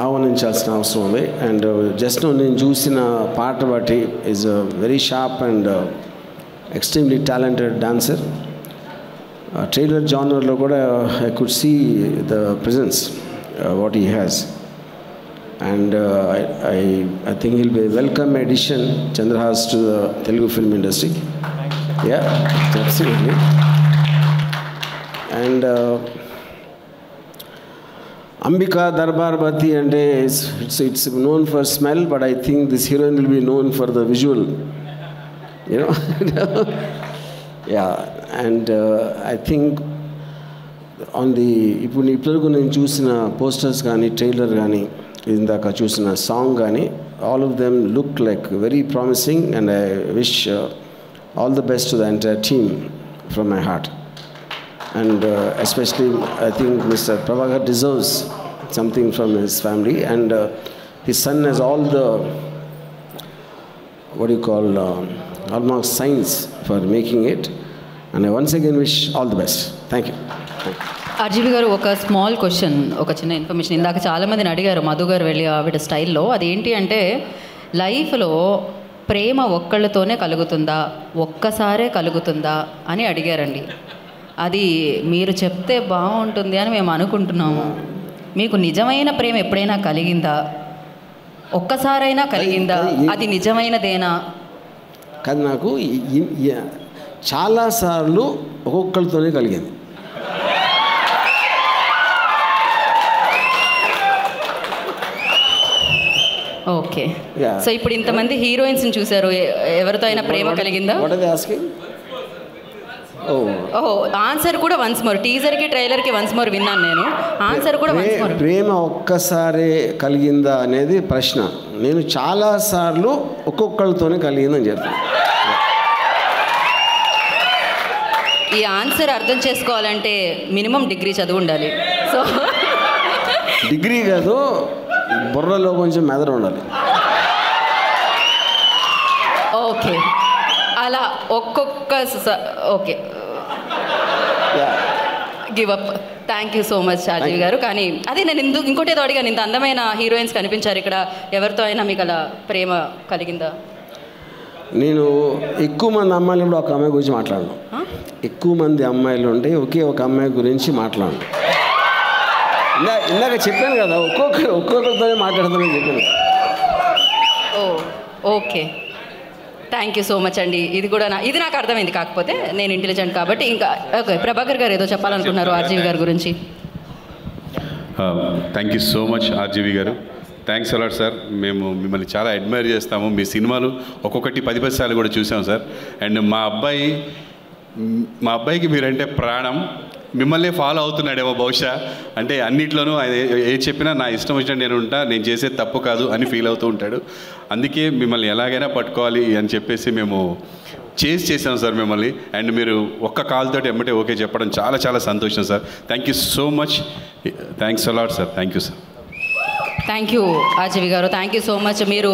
ఆహ్వానించాల్సిన అవసరం ఉంది. And just నేను చూసిన పాట బట్టి is very sharp and extremely talented dancer. Trailer జానర్లో కూడా I could see the presence what he has. And I think he'll be a welcome addition, Chandrahas, to the Telugu film industry. Yeah, absolutely. And Ambika Darbar Bati, and it's known for smell, but I think this heroine will be known for the visual. You know, yeah. And I think on the ఇప్పుడు నేను చూసిన posters కానీ trailer కానీ ఇందాక చూసిన song కానీ all of them look like very promising, and I wish all the best to the entire team from my heart. And especially I think Mr. Prabhakar deserves something from his family, and his son has all the what do you call hallmark signs for making it, and I once again wish all the best. Thank you. RGV గారు, ఒక small question, ఒక చిన్న information. ఇందాక చాలామందిని అడిగారు మధు గారు వెళ్ళి ఆవిడ స్టైల్లో. అదేంటి అంటే, లైఫ్లో ప్రేమ ఒక్కళ్ళతోనే కలుగుతుందా, ఒక్కసారే కలుగుతుందా అని అడిగారండి. అది మీరు చెప్తే బాగుంటుంది అని మేము అనుకుంటున్నాము. మీకు నిజమైన ప్రేమ ఎప్పుడైనా కలిగిందా? ఒక్కసారైనా కలిగిందా? అది నిజమైనదేనా? కాదు, నాకు చాలాసార్లు ఒక్కొక్కరితోనే కలిగింది. ఓకే. సో ఇప్పుడు ఇంతమంది హీరోయిన్స్ని చూశారు, ఎవరితో అయినా ప్రేమ కలిగిందా? ఓహో, ఆన్సర్ కూడా వన్స్ మోర్. టీజర్కి ట్రైలర్కి వన్స్ మోర్ విన్నాను నేను. ఆన్సర్ కూడా వన్స్ మోర్. ప్రేమ ఒక్కసారి కలిగిందా అనేది ప్రశ్న. నేను చాలాసార్లు ఒక్కొక్కరితోనే కలిగిందని చెప్తాను. ఈ ఆన్సర్ అర్థం చేసుకోవాలంటే మినిమం డిగ్రీ చదువు ఉండాలి. సో డిగ్రీ కాదు, బుర్రలో కొంచెం మెదడు ఉండాలి. ఓకే, అలా ఒక్కొక్క okay, give up. Thank you so much Rajeev garu. కానీ అదే నేను ఇంకోటి ఏదో అడిగాను, ఇంత అందమైన హీరోయిన్స్ కనిపించారు ఇక్కడ, ఎవరితో అయినా మీకు అలా ప్రేమ కలిగిందా? నేను ఎక్కువ మంది అమ్మాయిలు కూడా ఒక అమ్మాయి గురించి మాట్లాడను. ఎక్కువ మంది అమ్మాయిలు ఉంటే ఒకే ఒక అమ్మాయి గురించి మాట్లాడను. ఇందాక చెప్పాను కదా, ఒక్కొక్కరితోనే మాట్లాడతానని చెప్పాను. Oh okay, thank you so much అండి. ఇది నాకు అర్థమైంది, కాకపోతే నేను ఇంటెలిజెంట్ కాబట్టి. ఇంకా ఓకే, ప్రభాకర్ గారు ఏదో చెప్పాలనుకున్నారు ఆర్జీవి గారి గురించి. Thank you so much RGV గారు. Thanks a lot sir. మేము మిమ్మల్ని చాలా అడ్మైర్ చేస్తాము. మీ సినిమాలు ఒక్కొక్కటి 10 సార్లు కూడా చూసాం సార్. అండ్ మా అబ్బాయికి మీరంటే ప్రాణం. మిమ్మల్ని ఫాలో అవుతున్నాడేమో బహుశా. అంటే అన్నిట్లోనూ ఏది చెప్పినా నా ఇష్టం వచ్చినట్టు నేను ఉంటా, నేను చేసేది తప్పు కాదు అని ఫీల్ అవుతూ ఉంటాడు. అందుకే మిమ్మల్ని ఎలాగైనా పట్టుకోవాలి అని చెప్పేసి మేము చేసాం సార్ మిమ్మల్ని. అండ్ మీరు ఒక్క కాల్తో ఎమ్మటే ఓకే చెప్పడం చాలా చాలా సంతోషం sir. Thank you so much. Thanks a lot sir. Thank you sir. Thank you RGV గారు. Thank you so much. మీరు